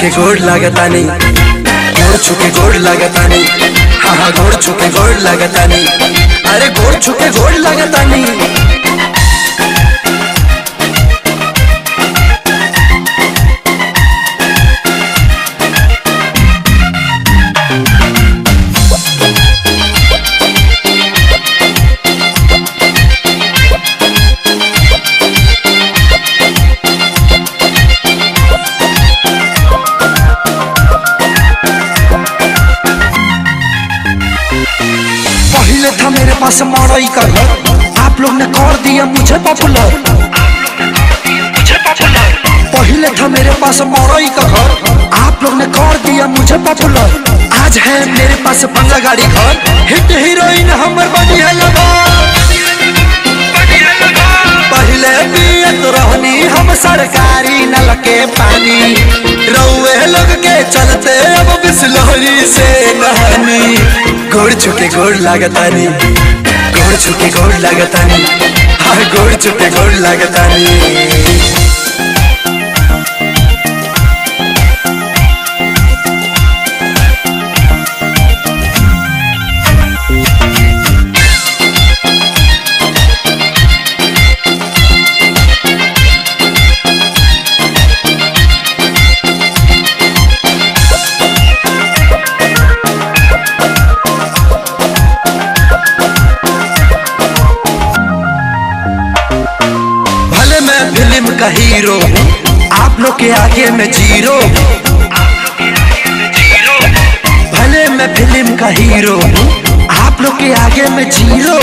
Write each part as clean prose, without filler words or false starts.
छुके गोड़ लागतानी, गोड़ छुके गोड़ लागतानी, हाँ हाँ गोड़ छुके गोड़ लागतानी, अरे गोड़ छुके गोड़ लागतानी। पहले था मेरे पास मड़ई का घर, आप लोग ने कर दिया मुझे पॉपुलर। पहले था मेरे पास मड़ई का घर, आप लोग ने कर दिया मुझे पॉपुलर। आज है मेरे पास बंगला गाड़ी घर, हिट हीरोइन हमर बनी है लगा। पहले पियत रहनी हम सरकारी नल के पानी, रउए लोग के चलते अब बिसलहरी से नहानी। गोड़ छुके गोड़ लागतानी, गोड़ छुके गोड़ लागतानी, हाँ गोड़ छुके गोड़ लागतानी। फिल्म का हीरो आप लोग के आगे में जीरो, भले मैं फिल्म का हीरो आप लोग के आगे में जीरो।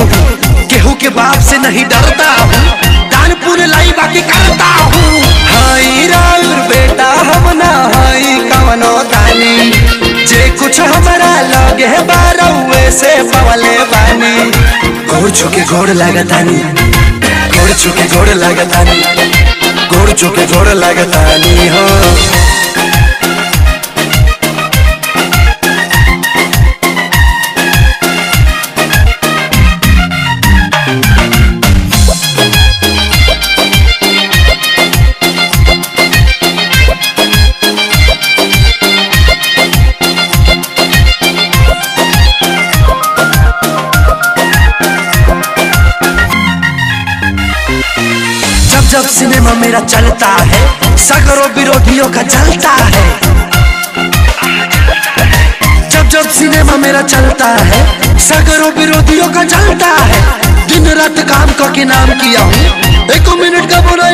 केहू के बाप से नहीं डरता हूँ, दानपुर लाई बाकी करता हूँ। हाई राउर बेटा हम ना हाई कवनो दानी, जे कुछ हमारा लगे बारौए से पवले बानी। गोड़ छुके गोड़ लागतानी, गोड़ छुके गोड़ लागतानी, गोड़ छुके गोड़ लागतानी हो। जब सिनेमा मेरा चलता है, सगरों विरोधियों का जलता है। जब सिनेमा मेरा चलता है, सगरों विरोधियों का जलता है। दिन रात काम का के नाम किया हूँ, 1 मिनट का बुरा